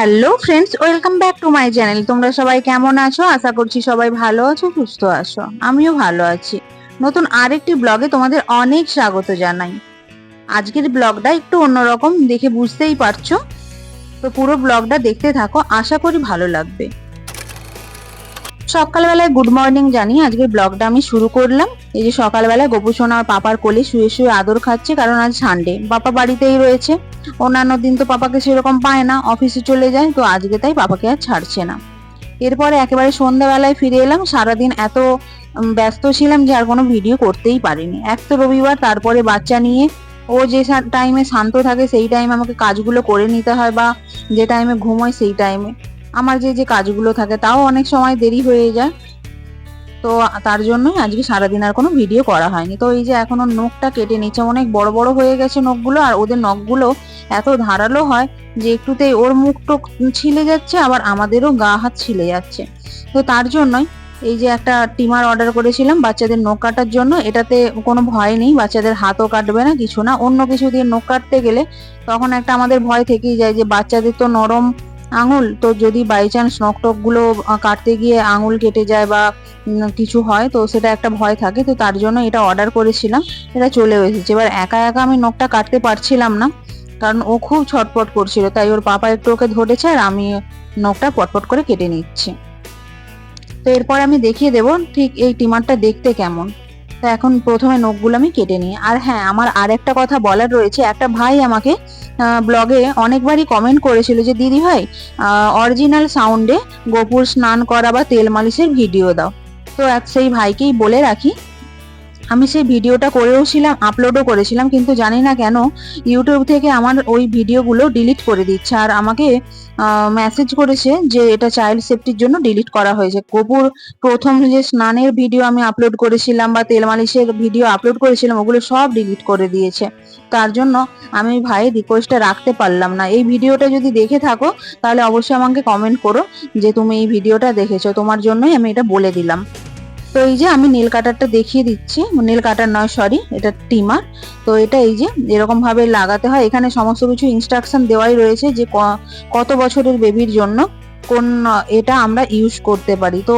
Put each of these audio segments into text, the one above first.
Hello friends, welcome back to my channel. তোমরা সবাই কেমন আছো? আশা করছি সবাই ভালো আছো, সুস্থ আছো। আমিও ভালো আছি। নতুন আরেকটি ব্লগে তোমাদের অনেক স্বাগত জানাই। আজকের ব্লগটা একটু অন্যরকম, দেখে বুঝতেই পারছো। তো পুরো ব্লগটা দেখতে থাকো, আশা করি ভালো লাগবে। সকালবেলায় গুড মর্নিং জানিয়ে আজকের ব্লগটা আমি শুরু করলাম। এই যে সকালবেলায় গোপু সোনা আর পাপার কোলে শুয়ে শুয়ে আদর খাচ্ছে, কারণ আজ সানডে, পাপা বাড়িতেই রয়েছে। অন্যান্য দিন তো পাপাকে সেরকম পায় না, অফিসে চলে যায়, তো আজকে তাই পাপাকে আর ছাড়ছে না। এরপরে একেবারে সন্ধ্যাবেলায় ফিরে এলাম। সারাদিন এত ব্যস্ত ছিলাম যে আর কোনো ভিডিও করতেই পারিনি। এক তো রবিবার, তারপরে বাচ্চা নিয়ে ও যে টাইমে শান্ত থাকে সেই টাইমে আমাকে কাজগুলো করে নিতে হয়, বা যে টাইমে ঘুমোয় সেই টাইমে আমার যে যে কাজগুলো থাকে তাও অনেক সময় দেরি হয়ে যায়। তো তার জন্যই আজকে সারাদিন আর কোনো ভিডিও করা হয়নি। তো এই যে এখনো নখটা কেটে নিচ্ছে, অনেক বড় বড় হয়ে গেছে নখগুলো, আর ওদের নখগুলো এত ধারালো হয় যে একটুতেই ওর মুখ টোক ছিলে যাচ্ছে, আবার আমাদেরও গা হাত ছিলে যাচ্ছে। তো তার জন্যই এই যে একটা টিমার অর্ডার করেছিলাম বাচ্চাদের নখ কাটার জন্য। এটাতে কোনো ভয় নেই, বাচ্চাদের হাতও কাটবে না, কিছু না। অন্য কিছু দিয়ে নখ কাটতে গেলে তখন একটা আমাদের ভয় থেকেই যায় যে বাচ্চাদের তো নরম আঙুল, তো যদি বাই চান্স নখ টক গুলো কাটতে গিয়ে আঙুল কেটে যায় বা কিছু হয়, তো সেটা একটা ভয় থাকে। তো তার জন্য এটা অর্ডার করেছিলাম, এটা চলেও এসেছে। এবার একা একা আমি নখটা কাটতে পারছিলাম না, কারণ ও খুব ছটপট করছিল, তাই ওর পাপা একটু ওকে ধরেছে আর আমি নখটা পটপট করে কেটে নিচ্ছি। তো এরপর আমি দেখিয়ে দেবো ঠিক এই টিমারটা দেখতে কেমন। তো এখন প্রথমে নখগুলো আমি কেটে নিই। আর হ্যাঁ, আমার আর একটা কথা বলার রয়েছে। একটা ভাই আমাকে ব্লগে অনেকবারই কমেন্ট করেছিল যে দিদি ভাই অরিজিনাল সাউন্ডে গোপুর স্নান করা বা তেল মালিশের ভিডিও দাও। তো সেই ভাইকেই বলে রাখি, আমি সেই ভিডিওটা করেওছিলাম, আপলোডও করেছিলাম, কিন্তু জানি না কেন ইউটিউব থেকে আমার ওই ভিডিওগুলো ডিলিট করে দিচ্ছে। আর আমাকে মেসেজ করেছে যে এটা চাইল্ড সেফটির জন্য ডিলিট করা হয়েছে। গোপুর প্রথম যে স্নানের ভিডিও আমি আপলোড করেছিলাম বা তেল মালিশের ভিডিও আপলোড করেছিলাম, ওগুলো সব ডিলিট করে দিয়েছে। তার জন্য আমি ভাইয়ের রিকোয়েস্টটা রাখতে পারলাম না। এই ভিডিওটা যদি দেখে থাকো তাহলে অবশ্যই আমাকে কমেন্ট করো যে তুমি এই ভিডিওটা দেখেছো, তোমার জন্যই আমি এটা বলে দিলাম। তো এই যে আমি নেল কাটারটা দেখিয়ে দিচ্ছি, নেল কাটার নয় সরি, এটা ট্রিমার। তো এটা এই যে এরকম ভাবে লাগাতে হয়। এখানে সমস্ত কিছু ইনস্ট্রাকশন দেওয়াই রয়েছে যে কত বছরের বেবির জন্য কোন এটা আমরা ইউজ করতে পারি। তো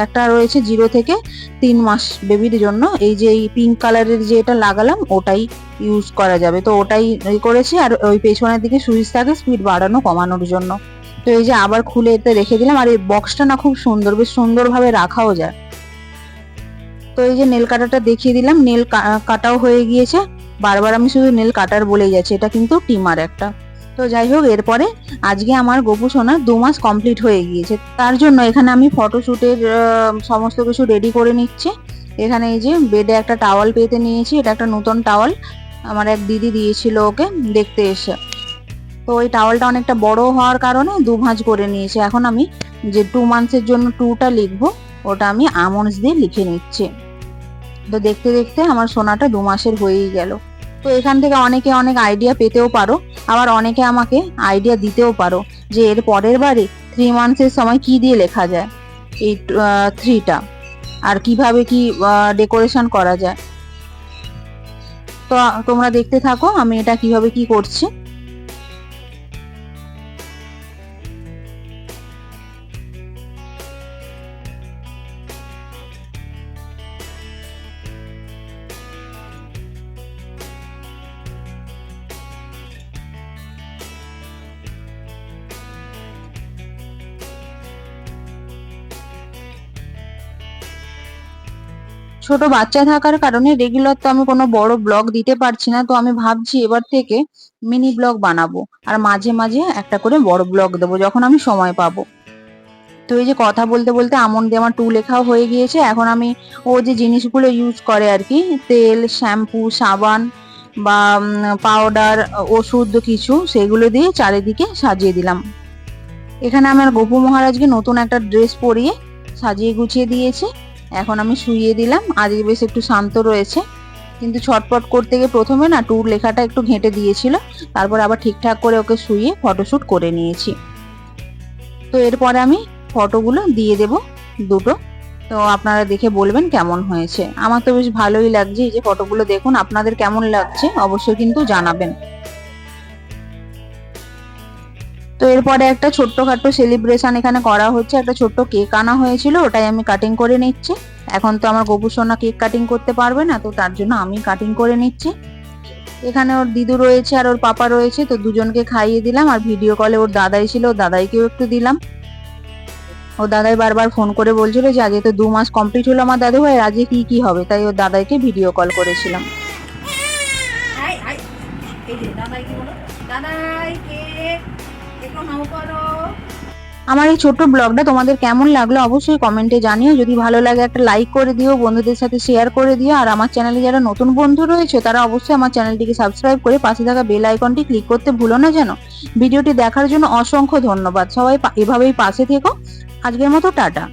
একটা রয়েছে 0 থেকে 3 মাস বেবির জন্য। এই যে এই পিঙ্ক কালারের যে এটা লাগালাম ওটাই ইউজ করা যাবে। তো ওটাই করেছি। আর ওই পেছনের দিকে সুইচ থাকে স্পিড বাড়ানো কমানোর জন্য। তো এই যে আবার খুলে এতে রেখে দিলাম। আর এই বক্সটা না খুব সুন্দর, বেশ সুন্দরভাবে রাখাও যায়। তো এই যে নেল কাটারটা দেখিয়ে দিলাম, নেল কাটাও হয়ে গিয়েছে। বারবার আমি শুধু নেল কাটার বলেই যাচ্ছি, এটা কিন্তু টিমার একটা। তো যাই হোক, এরপরে আজকে আমার গোপু সোনার 2 মাস কমপ্লিট হয়ে গিয়েছে। তার জন্য এখানে আমি ফটোশুটের সমস্ত কিছু রেডি করে নিচ্ছি। এখানে এই যে বেডে একটা টাওয়াল পেতে নিয়েছি, এটা একটা নতুন টাওয়াল, আমার এক দিদি দিয়েছিল ওকে দেখতে এসে। তো ওই টাওয়ালটা অনেকটা বড় হওয়ার কারণে 2 ভাঁজ করে নিয়েছি। এখন আমি যে 2 মান্থসের জন্য 2টা লিখবো, ওটা আমি আমন্ডস দিয়ে লিখে নিচ্ছি। তো দেখতে দেখতে আমার সোনাটা 2 মাসের হয়েই গেল। তো এখান থেকে অনেকে অনেক আইডিয়া পেতেও পারো, আবার অনেকে আমাকে আইডিয়া দিতেও পারো যে এর পরের বারে 3 মান্থসের সময় কি দিয়ে লেখা যায় এই 3টা, আর কিভাবে কি ডেকোরেশন করা যায়। তো তোমরা দেখতে থাকো আমি এটা কিভাবে কি করছি। ছোট বাচ্চা থাকার কারণে রেগুলার তো আমি কোনো বড় ব্লগ দিতে পারছি না। তো আমি ভাবছি এবার থেকে মিনি ব্লগ বানাবো, আর মাঝে মাঝে একটা করে বড় ব্লগ দেবো যখন আমি সময় পাবো। তো এই যে কথা বলতে বলতে আমন্ড দিয়ে আমার 2 লেখাও হয়ে গিয়েছে। এখন আমি ও যে জিনিসগুলো ইউজ করে আর কি, তেল, শ্যাম্পু, সাবান বা পাউডার, ওষুধ কিছু, সেগুলো দিয়ে চারিদিকে সাজিয়ে দিলাম। এখানে আমার গোপু মহারাজকে নতুন একটা ড্রেস পরিয়ে সাজিয়ে গুছিয়ে দিয়েছি। এখন আমি শুইয়ে দিলাম। আজকে বেশ একটু শান্ত রয়েছে, কিন্তু ছটপট করতে গিয়ে প্রথমে না 2 লেখাটা একটু ঘেঁটে দিয়েছিল, তারপর আবার ঠিকঠাক করে ওকে শুইয়ে ফটোশুট করে নিয়েছি। তো এরপরে আমি ফটোগুলো দিয়ে দেব দুটো। তো আপনারা দেখে বলবেন কেমন হয়েছে। আমার তো বেশ ভালোই লাগছে। এই যে ফটোগুলো দেখুন, আপনাদের কেমন লাগছে অবশ্যই কিন্তু জানাবেন। তো তো এরপরে একটা ছোট্টখাট্টো সেলিব্রেশন এখানে করা হচ্ছে, একটা ছোট্ট কেক আনা হয়েছিল, ওটাই আমি কাটিং করে নিচ্ছি। এখন তো আমার গোপু সোনা কেক কাটিং করতে পারবে না, তো তার জন্য আমি কাটিং করে নিচ্ছি। এখানে ওর দিদু রয়েছে আর ওর পাপা রয়েছে, তো দুজনকে খাইয়ে দিলাম। আর ভিডিও কলে ওর দাদাই ছিল, ওর দাদাইকেও একটু দিলাম। ওর দাদাই বারবার ফোন করে বলছিল যে আজকে তো 2 মাস কমপ্লিট হলো আমার দাদু ভাই, আজকে কি কি হবে, তাই ওর দাদাইকে ভিডিও কল করেছিলাম। আমার এই ছোট্ট ব্লগটা তোমাদের কেমন লাগলো অবশ্যই কমেন্টে জানিও। যদি ভালো লাগে একটা লাইক করে দিও, বন্ধুদের সাথে শেয়ার করে দিও। আর আমার চ্যানেলে যারা নতুন বন্ধু রয়েছে তারা অবশ্যই আমার চ্যানেলটিকে সাবস্ক্রাইব করে পাশে থাকা বেল আইকনটি ক্লিক করতে ভুলো না যেন। ভিডিওটি দেখার জন্য অসংখ্য ধন্যবাদ। সবাই এভাবেই পাশে থেকো। আজকের মতো টাটা।